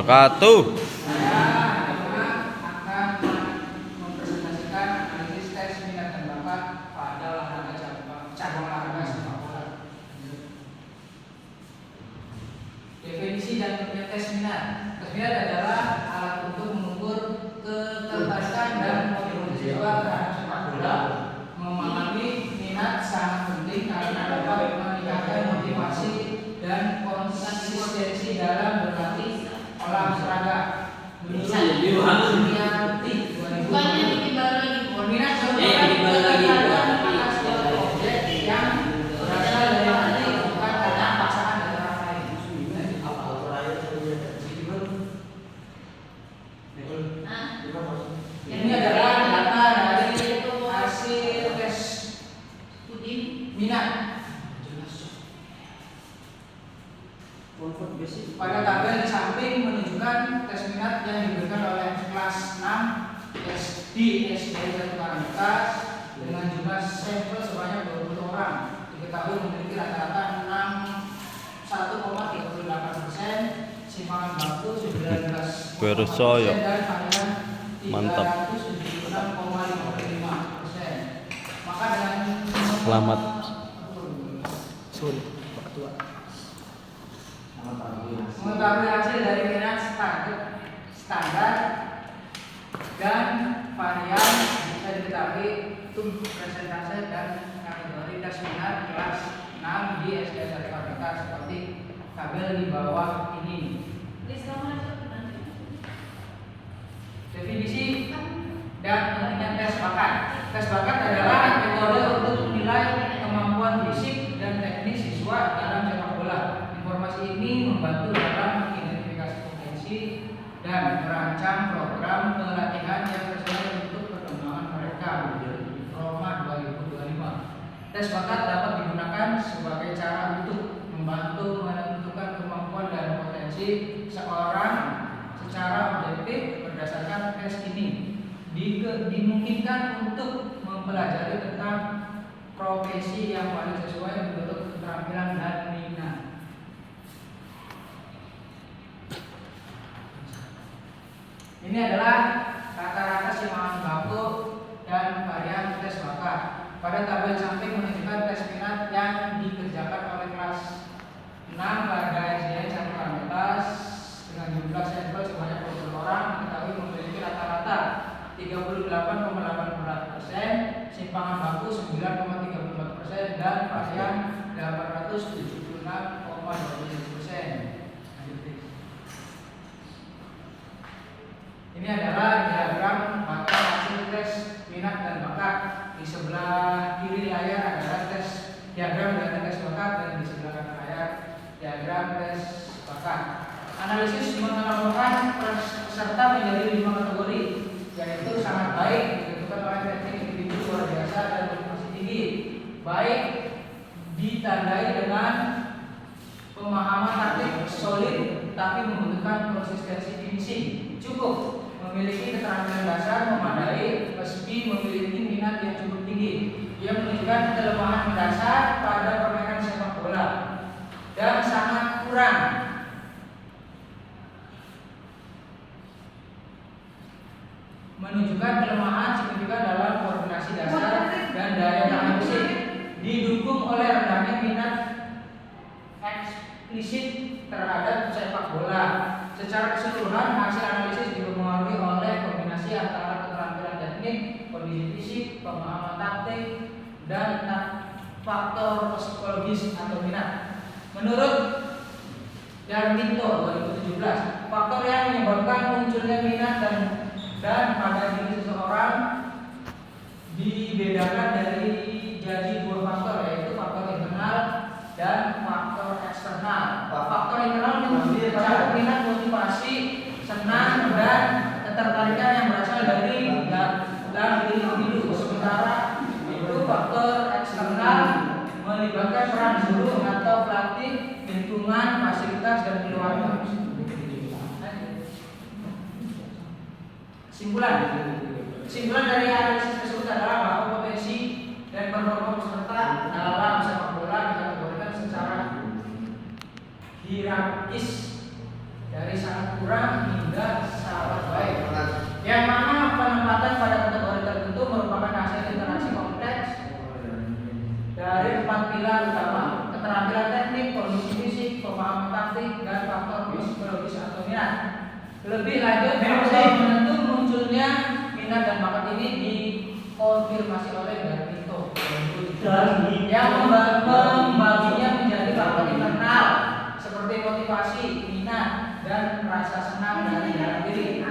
wabarakatuh. Saya akan mempresentasikan analisis tes minat dan bakat pada olahraga cabang olahraga sepak bola. Definisi dan pengertian tes minat. Tes minat adalah alat untuk mengukur ketertarikan dan motivasi siswa terhadap sepak bola. Memahami minat sangat penting karena dapat meningkatkan motivasi dan konsistensi dalam berlatih olahraga. Ini adalah data dari hasil tes minat. Pada tabel di samping menunjukkan tes minat yang diberikan oleh kelas 6 SD SDN 1 Karangkas dengan jumlah sampel sebanyak 20 orang. Diketahui memiliki rata-rata 1,38%, simpangan baku 19% dan varian 376,55%. Maka dengan Selamat. mengetahui hasil dari minat standar dan varian bisa diketahui untuk presentase dan kategori tes minat kelas 6 di SDN 1 Karangkas seperti tabel di bawah ini. Definisi dan pengertian tes bakat. Tes bakat adalah metode untuk menilai kemampuan fisik dan teknis siswa dalam sepak bola. Informasi ini membantu dalam mengidentifikasi potensi dan merancang program pelatihan yang sesuai untuk perkembangan mereka menjadi Roma 2025. Tes bakat dapat digunakan sebagai cara untuk membantu menentukan kemampuan dan potensi seorang secara objektif. Berdasarkan tes ini dimungkinkan untuk mempelajari tentang profesi yang paling sesuai menurut keterampilan dan minat. Ini adalah rata-rata simpangan baku dan varian tes bakat. Pada tabel samping menunjukkan tes minat yang dikerjakan oleh kelas 6 pada SDN 1 Karangkas dengan jumlah sampel sebanyak 20 orang. Diketahui memiliki rata-rata 38,84%, simpangan baku 9,34% dan varian 876,27%. Ini adalah diagram bakat hasil tes minat dan bakat. Di sebelah kiri layar adalah diagram dari tes bakat dan di sebelah kanan layar diagram tes bakat. Analisis mengelompokkan peserta menjadi 5 kategori, yaitu sangat baik, ditentukan oleh teknik individu luar biasa dan motivasi tinggi. Baik ditandai dengan pemahaman taktik solid tapi membutuhkan konsistensi finishing. Cukup memiliki keterampilan dasar memadai meski memiliki minat yang cukup tinggi. Ia menunjukkan kelemahan mendasar pada permainan sepak bola dan sangat kurang menunjukkan kelemahan signifikan dalam koordinasi dasar dan daya tahan fisik, didukung oleh rendahnya minat eksplisit terhadap sepak bola. Secara keseluruhan, hasil analisis dipengaruhi oleh kombinasi antara keterampilan teknik, kondisi fisik, pemahaman taktik, dan faktor psikologis atau minat. Menurut Darminto 2017, faktor yang menyebabkan munculnya minat dan pada diri seseorang dibedakan dari jadi dua faktor, yaitu faktor internal dan faktor eksternal. Faktor internal mencari minat, motivasi, senang dan ketertarikan yang berasal dari dalam diri individu. Sementara itu faktor eksternal melibatkan peran guru atau pelatih, lingkungan, fasilitas dan keluarga. Kesimpulan dari analisis tersebut adalah bahwa potensi dan performa peserta dalam sepak bola dikategorikan secara hierarkis dari sangat kurang hingga sangat baik. Yang mana penempatan pada kategori tertentu merupakan hasil interaksi kompleks dari 4 pilar utama: keterampilan teknik, kondisi fisik, pemahaman taktik, dan faktor psikologis atau minat. Lebih lanjut, faktor penentu munculnya minat dan bakat ini dikonfirmasi oleh Darwinto yang membaginya menjadi bakat internal seperti motivasi, minat, dan rasa senang dari dalam diri,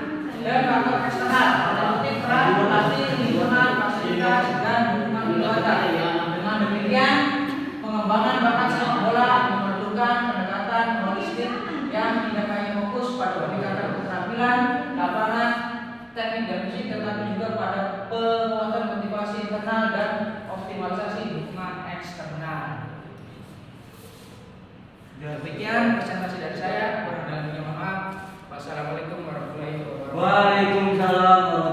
dan faktor eksternal seperti peran, pelatih, lingkungan, fasilitas, dan dukungan keluarga. Dengan demikian, pengembangan bakat sepak bola memerlukan pendekatan holistik yang tidak hanya fokus pada peningkatan keterampilan, lapangan, teknik dan fisik, tetapi juga pada penguatan motivasi internal dan optimalisasi dukungan eksternal. Demikian presentasi dari saya. Kurang dan lebihnya mohon maaf. Wassalamualaikum warahmatullahi wabarakatuh. Waalaikumsalam.